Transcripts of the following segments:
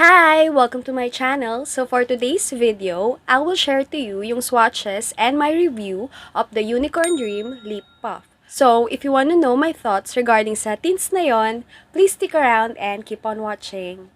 Hi! Welcome to my channel. So for today's video, I will share to you yung swatches and my review of the Unicorn Dream Lip Puff. So if you want to know my thoughts regarding sa tints na yon, please stick around and keep on watching.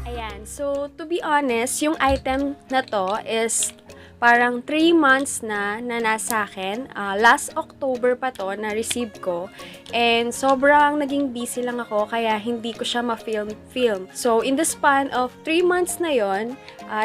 Ayan, so to be honest, yung item na to is parang 3 months na nasa akin. Last October pa to na-receive ko. And sobrang naging busy lang ako kaya hindi ko siya ma-film. So in the span of 3 months na yon,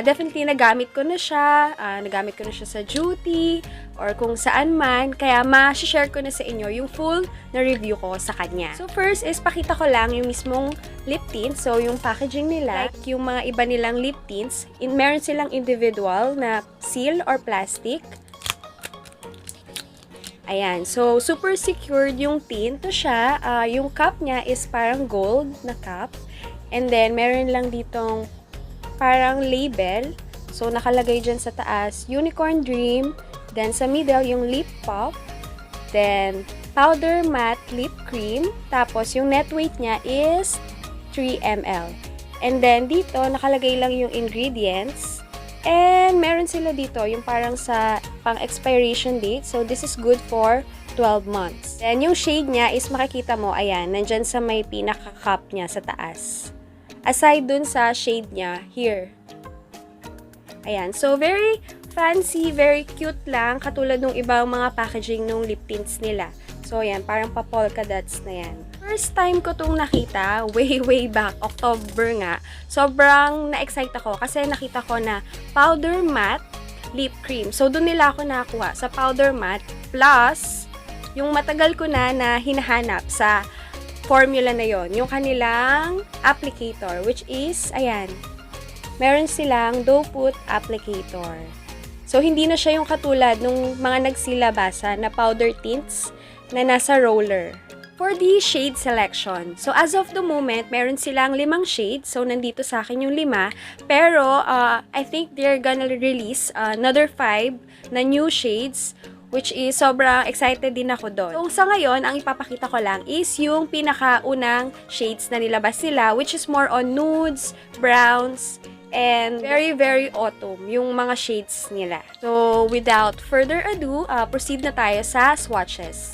definitely nagamit ko na siya. Nagamit ko na siya sa duty or kung saan man. Kaya ma-share ko na sa inyo yung full na review ko sa kanya. So first is pakita ko lang yung mismong lip tint. So yung packaging nila, like yung mga iba nilang lip tints, meron silang individual na seal or plastic. Ayan. So, super secured yung tint. Ito siya. Yung cup niya is parang gold na cup. And then, meron lang ditong parang label. So, nakalagay dyan sa taas, Unicorn Dream. Then, sa middle, yung lip puff. Then, powder matte lip cream. Tapos, yung net weight niya is 3 ml. And then, dito, nakalagay lang yung ingredients. And meron sila dito, yung parang sa pang-expiration date. So, this is good for 12 months. And yung shade niya is makikita mo, ayan, nandyan sa may pinaka-cup niya sa taas. Aside dun sa shade niya, here. Ayan. So, very fancy, very cute lang. Katulad ng ibang mga packaging ng lip tints nila. So, ayan, parang pa-polka dots na yan. First time ko itong nakita, way back, October nga, sobrang na-excite ako kasi nakita ko na powder matte lip cream. So, doon nila ako nakakuha sa powder matte plus yung matagal ko na hinahanap sa formula na yon, yung kanilang applicator, which is, ayan, meron silang doe foot applicator. So, hindi na siya yung katulad nung mga nagsilabasa na powder tints na nasa roller. For the shade selection, so as of the moment, meron silang 5 shades. So, nandito sa akin yung 5. Pero, I think they're gonna release another 5 na new shades, which is sobrang excited din ako doon. So, sa ngayon, ang ipapakita ko lang is yung pinakaunang shades na nilabas nila, which is more on nudes, browns, and very autumn, yung mga shades nila. So, without further ado, proceed na tayo sa swatches.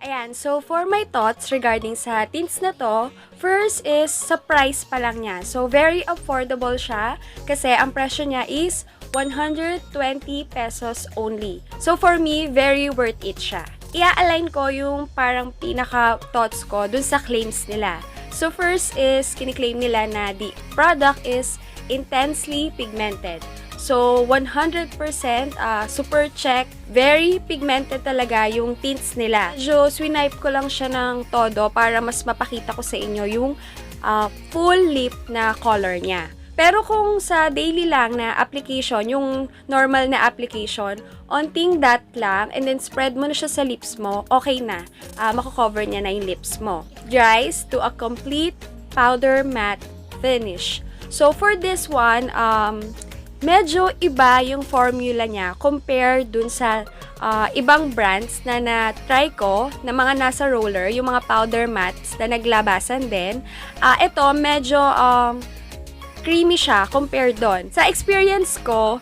Ayan, so for my thoughts regarding sa tints na to, first is sa price pa lang niya. So very affordable siya kasi ang presyo niya is 120 pesos only. So for me, very worth it siya. Ia-align ko yung parang pinaka-thoughts ko dun sa claims nila. So first is, kiniklaim nila na the product is intensely pigmented. So 100% super check, very pigmented talaga yung tints nila. Medyo swinipe ko lang siya ng todo para mas mapakita ko sa inyo yung full lip na color niya. Pero kung sa daily lang na application, yung normal na application, onting dot lang and then spread mo na siya sa lips mo, okay na. Mako-cover niya na yung lips mo. Dries to a complete powder matte finish. So for this one, medyo iba yung formula niya compared dun sa ibang brands na na-try ko na mga nasa roller, yung mga powder mattes na naglabasan din. Ito, medyo creamy siya compared doon. Sa experience ko,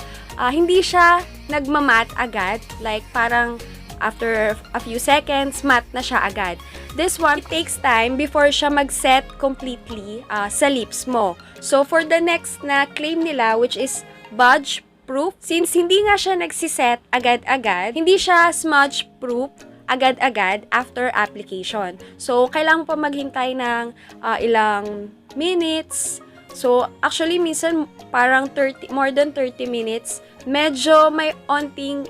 hindi siya nagmamat agad. Like, parang after a few seconds, matte na siya agad. This one, it takes time before siya mag-set completely sa lips mo. So, for the next na claim nila, which is smudge proof, since hindi nga siya nagsiset agad-agad, hindi siya smudge proof agad-agad after application. So, kailangan pa maghintay ng ilang minutes. So, actually, minsan parang more than 30 minutes, medyo may onting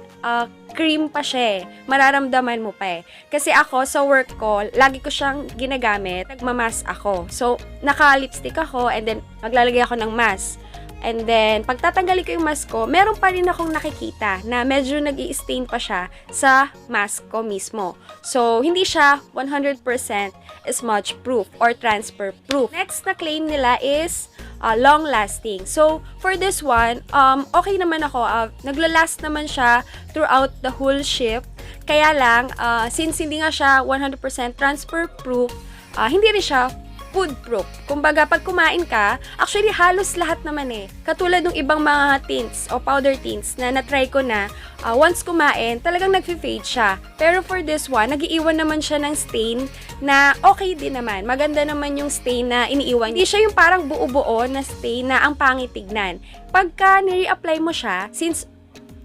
cream pa siya eh. Mararamdaman mo pa eh. Kasi ako, sa work ko, lagi ko siyang ginagamit. Nagmamask ako. So, naka-lipstick ako and then maglalagay ako ng mask. And then, pag tatanggalin ko yung mask ko, meron pa rin akong nakikita na medyo nag-i-stain pa siya sa mask ko mismo. So, hindi siya 100% smudge proof or transfer proof. Next na claim nila is long lasting. So, for this one, okay naman ako. Naglalast naman siya throughout the whole shift. Kaya lang, since hindi nga siya 100% transfer proof, hindi rin siya food proof. Kumbaga, pag kumain ka, actually halos lahat naman eh. Katulad ng ibang mga tints o powder tints na na-try ko na, once kumain, talagang nag-fade siya. Pero for this one, nag-iiwan naman siya ng stain na okay din naman. Maganda naman yung stain na iniiwan. Hindi siya yung parang buo-buo na stain na ang pangit tignan. Pagka nire-apply mo siya, since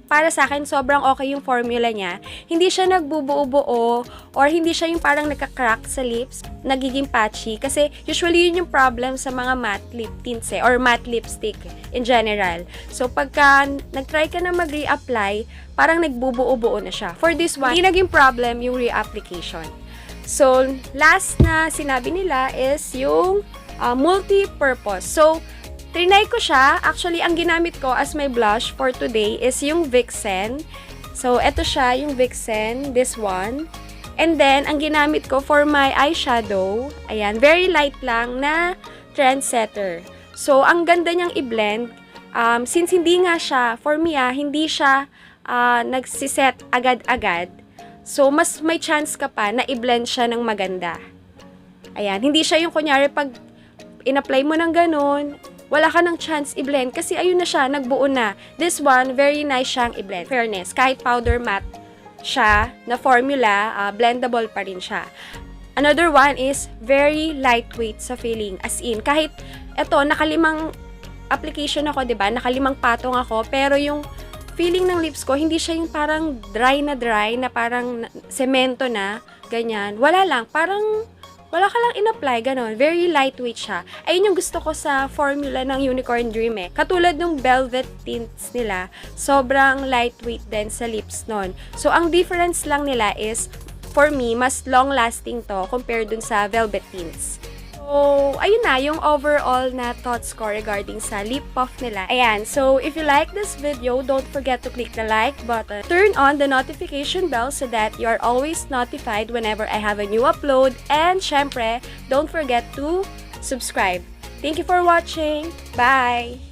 para sa akin, sobrang okay yung formula niya. Hindi siya nagbubuo-buo or hindi siya yung parang nagka-crack sa lips, nagiging patchy. Kasi usually yun yung problem sa mga matte lip tints or matte lipstick in general. So, pagka nag-try ka na mag-reapply, parang nagbubuo-buo na siya. For this one, hindi naging problem yung reapplication. So, last na sinabi nila is yung multi-purpose. So, trinay ko siya. Actually, ang ginamit ko as my blush for today is yung Vixen. So, eto siya, yung Vixen, this one. And then, ang ginamit ko for my eyeshadow, ayan, very light lang na trendsetter. So, ang ganda niyang i-blend. Since hindi nga siya, for me hindi siya nagsiset agad-agad. So, mas may chance ka pa na i-blend siya ng maganda. Ayan, hindi siya yung kunyari pag in-apply mo ng ganun, wala ka ng chance i-blend kasi ayun na siya, nagbuo na. This one, very nice siyang i-blend. Fairness, kahit powder matte siya na formula, blendable pa rin siya. Another one is very lightweight sa feeling. As in, kahit eto, nakalimang application ako, diba? Nakalimang patong ako, pero yung feeling ng lips ko, hindi siya yung parang dry, na parang semento na, ganyan. Wala lang, parang wala ka lang in-apply, gano'n. Very lightweight siya. Ayun yung gusto ko sa formula ng Unicorn Dream eh. Katulad ng velvet tints nila, sobrang lightweight din sa lips nun. So, ang difference lang nila is, for me, mas long-lasting to compared dun sa velvet tints. So, ayun na, yung overall na thoughts ko regarding sa lip puff nila. Ayan, so if you like this video, don't forget to click the like button. Turn on the notification bell so that you are always notified whenever I have a new upload. And syempre, don't forget to subscribe. Thank you for watching. Bye!